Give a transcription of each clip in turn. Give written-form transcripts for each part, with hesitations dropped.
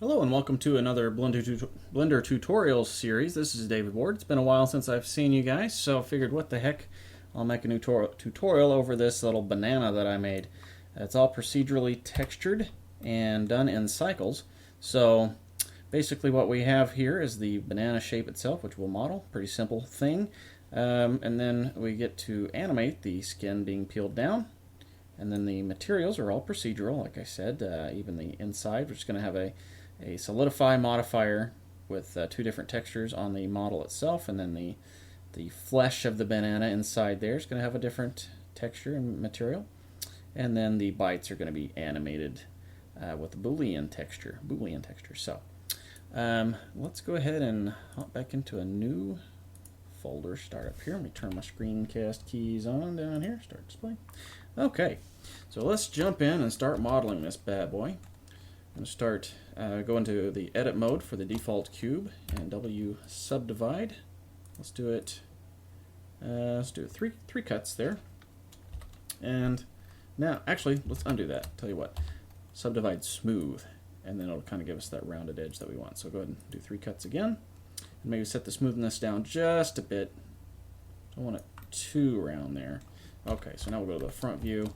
Hello and welcome to another Blender tutorial series. This is David Ward. It's been a while since I've seen you guys, so I figured what the heck, I'll make a new tutorial over this little banana that I made. It's all procedurally textured and done in cycles. So basically what we have here is the banana shape itself, which we'll model. Pretty simple thing. And then we get to animate the skin being peeled down. And then the materials are all procedural, like I said, even the inside. We're just going to have a solidify modifier with two different textures on the model itself, and then the flesh of the banana inside there is going to have a different texture and material, and then the bites are going to be animated with Boolean texture. So let's go ahead and hop back into a new folder. Start up here. Let me turn my screencast keys on down here. Start display. Okay, so let's jump in and start modeling this bad boy. I'm going to start, go into the edit mode for the default cube and W subdivide. Let's do it three cuts there. And now, actually, let's undo that. Tell you what, subdivide smooth, and then it'll kind of give us that rounded edge that we want. So go ahead and do 3 cuts again, and maybe set the smoothness down just a bit. Don't want it too round there. Okay, so now we'll go to the front view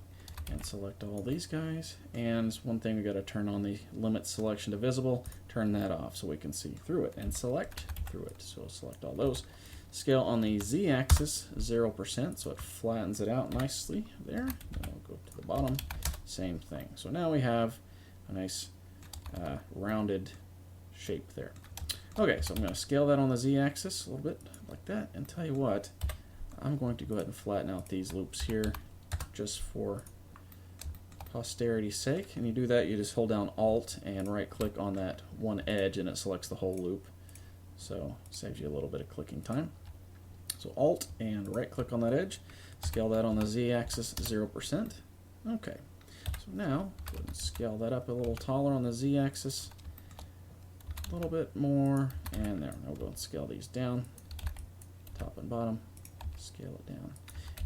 and select all these guys, and one thing we got to turn on the limit selection to visible, turn that off so we can see through it and select through it. So we'll select all those. Scale on the z-axis 0% so it flattens it out nicely there. Then we'll go to the bottom, same thing. So now we have a nice rounded shape there. Okay, so I'm going to scale that on the z-axis a little bit like that, and tell you what, I'm going to go ahead and flatten out these loops here just for posterity's sake. And you do that, you just hold down Alt and right click on that one edge and it selects the whole loop. So saves you a little bit of clicking time. So Alt and right click on that edge, scale that on the z-axis 0%. Okay, so now go ahead and scale that up a little taller on the z-axis, a little bit more, and there. Now we'll go and scale these down, top and bottom, scale it down.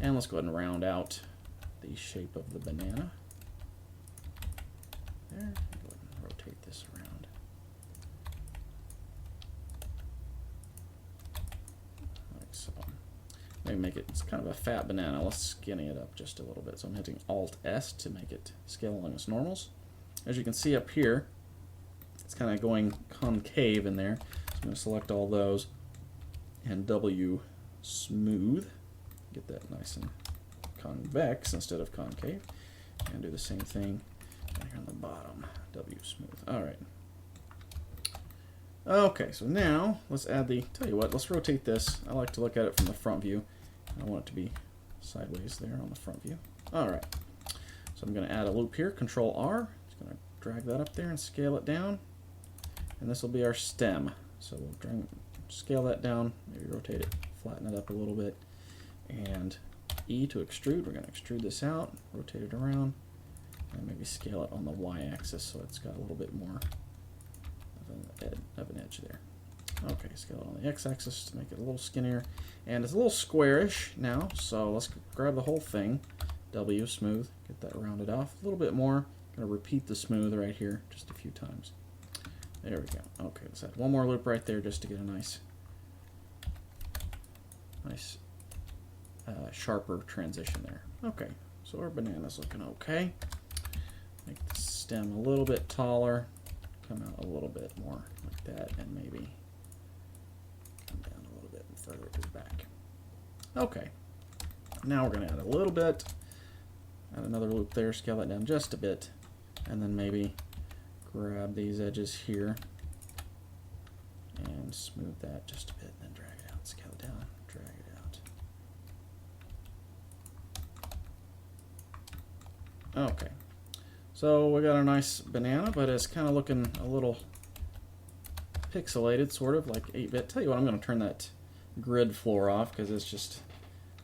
And let's go ahead and round out the shape of the banana. There, go ahead and rotate this around. Like so. Maybe make it, it's kind of a fat banana. Let's skinny it up just a little bit. So I'm hitting Alt-S to make it scale along its normals. As you can see up here, it's kind of going concave in there. So I'm going to select all those and W smooth. Get that nice and convex instead of concave. And do the same thing down here on the bottom, W smooth. Alright. Okay, so now let's add the, tell you what, let's rotate this. I like to look at it from the front view. I want it to be sideways there on the front view. Alright, so I'm going to add a loop here, Control R. Just going to drag that up there and scale it down. And this will be our stem. So we'll scale that down, maybe rotate it, flatten it up a little bit. And E to extrude, we're going to extrude this out, rotate it around, and maybe scale it on the y-axis so it's got a little bit more of an edge there. Okay, scale it on the x-axis to make it a little skinnier. And it's a little squarish now, so let's grab the whole thing, W smooth, get that rounded off a little bit more. I'm going to repeat the smooth right here just a few times. There we go. Okay, let's add one more loop right there just to get a nice sharper transition there. Okay, so our banana's looking okay. Make the stem a little bit taller, come out a little bit more like that, and maybe come down a little bit further to the back. Okay, now we're going to add a little bit, add another loop there, scale that down just a bit, and then maybe grab these edges here and smooth that just a bit, and then drag it out, scale it down, drag it out. Okay, so we got a nice banana, but it's kind of looking a little pixelated, sort of like 8-bit. Tell you what, I'm going to turn that grid floor off because it's just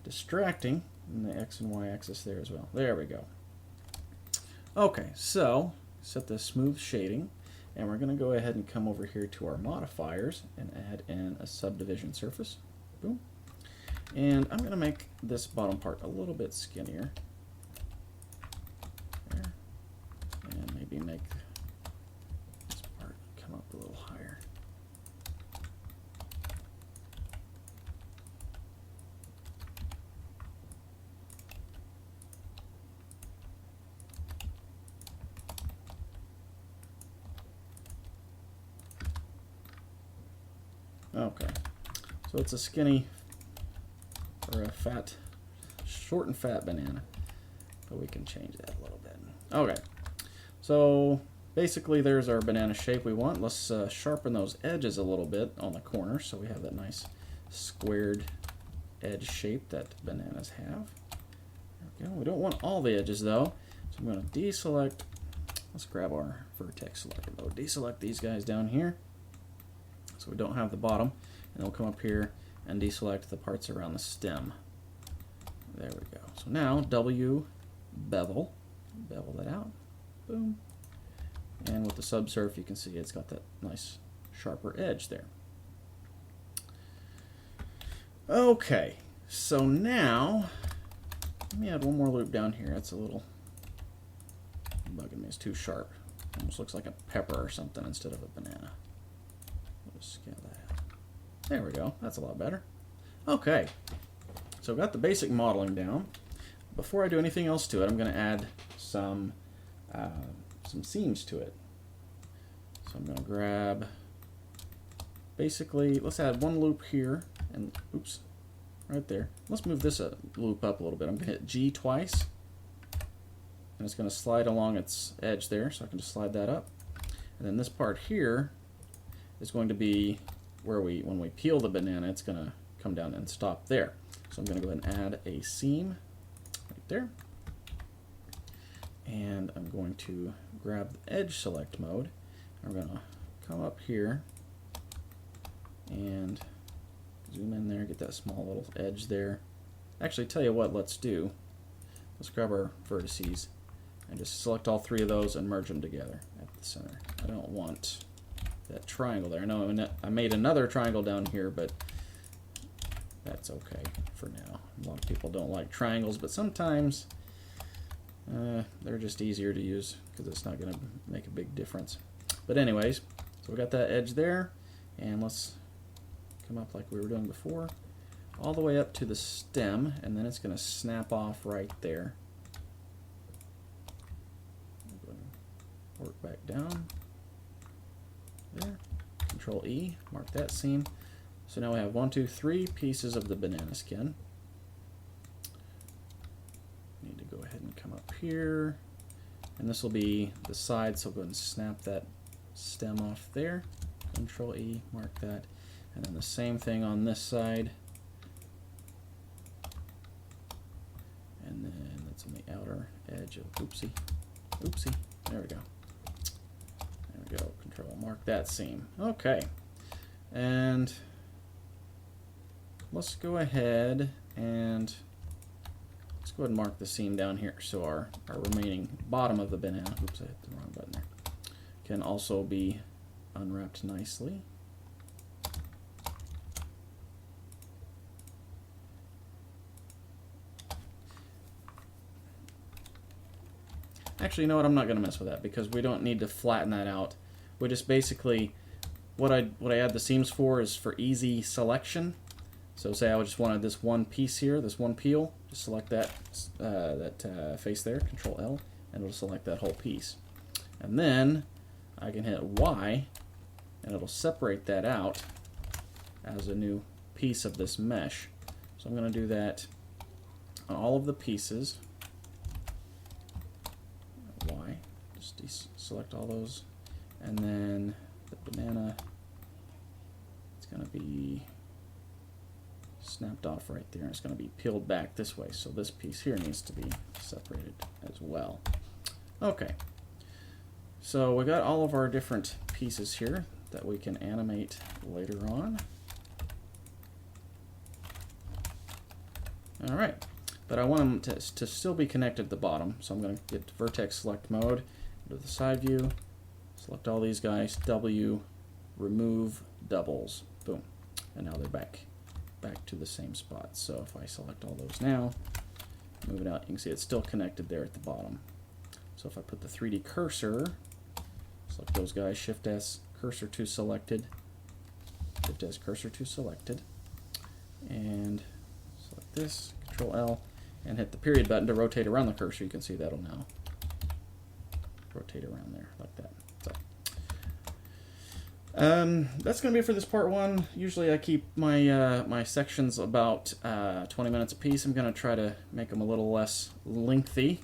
distracting, and the X and Y axis there as well. There we go. Okay, so set the smooth shading, and we're going to go ahead and come over here to our modifiers and add in a subdivision surface. Boom. And I'm going to make this bottom part a little bit skinnier. There. And maybe make this part come Okay, so it's a skinny or a fat, short and fat banana, but we can change that a little bit. Okay, so basically there's our banana shape we want. Let's sharpen those edges a little bit on the corner so we have that nice squared edge shape that bananas have. There we go. We don't want all the edges though, so I'm going to deselect. Let's grab our vertex selector mode. Deselect these guys down here so we don't have the bottom, and we'll come up here and deselect the parts around the stem. There we go. So now W bevel that out. Boom. And with the subsurf, you can see it's got that nice sharper edge there. Okay, so now let me add one more loop down here. That's a little bugging me. It's too sharp. Almost looks like a pepper or something instead of a banana. We'll just scale that out. There we go. That's a lot better. Okay, so I've got the basic modeling down. Before I do anything else to it, I'm going to add some seams to it. So I'm going to grab, basically, let's add one loop here, and oops, right there. Let's move this loop up a little bit. I'm going to hit G twice, and it's going to slide along its edge there, so I can just slide that up. And then this part here is going to be where when we peel the banana, it's going to come down and stop there. So I'm going to go ahead and add a seam right there. And I'm going to grab the edge select mode. I'm going to come up here and zoom in there, get that small little edge there. Actually, tell you what, let's grab our vertices and just select all three of those and merge them together at the center. I don't want that triangle there. I know I made another triangle down here, but that's okay for now. A lot of people don't like triangles, but sometimes they're just easier to use because it's not going to make a big difference. But anyways, so we got that edge there, and let's come up like we were doing before, all the way up to the stem, and then it's going to snap off right there. Go ahead and work back down there. Control E, mark that seam. So now we have 1, 2, 3 pieces of the banana skin. Need to go ahead and come up here, and this will be the side, so go ahead and snap that stem off there. Control E, mark that, and then the same thing on this side, and then that's on the outer edge of oopsie, there we go. There we go. Control, mark that seam. Okay, and let's go ahead and mark the seam down here, so our remaining bottom of the banana, oops, I hit the wrong button there, can also be unwrapped nicely. Actually, you know what, I'm not going to mess with that because we don't need to flatten that out. We just basically, what I add the seams for is for easy selection. So say I just wanted this one piece here, this one peel, just select that face there, Control L, and it'll select that whole piece. And then I can hit Y, and it'll separate that out as a new piece of this mesh. So I'm going to do that on all of the pieces. Y, just select all those, and then the banana, it's going to be snapped off right there, and it's going to be peeled back this way, so this piece here needs to be separated as well. Okay, so we got all of our different pieces here that we can animate later on. Alright, but I want them to still be connected at the bottom, so I'm going to get vertex select mode, go to the side view, select all these guys, W, remove doubles, boom, and now they're back to the same spot. So if I select all those now, move it out, you can see it's still connected there at the bottom. So if I put the 3D cursor, select those guys, Shift S, cursor to selected, Shift S, cursor to selected, and select this, Control L, and hit the period button to rotate around the cursor. You can see that'll now rotate around there like that. So, That's going to be it for this part 1. Usually I keep my my sections about 20 minutes apiece. I'm going to try to make them a little less lengthy.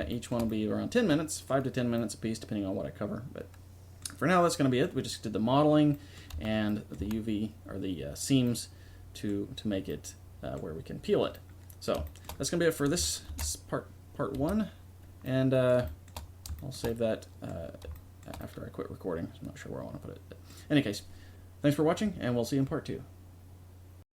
Each one will be around 10 minutes, 5 to 10 minutes apiece, depending on what I cover. But for now, that's going to be it. We just did the modeling and the UV, or the seams, to make it where we can peel it. So that's going to be it for this part 1. And I'll save that after I quit recording. I'm not sure where I want to put it. But in any case, thanks for watching, and we'll see you in part 2.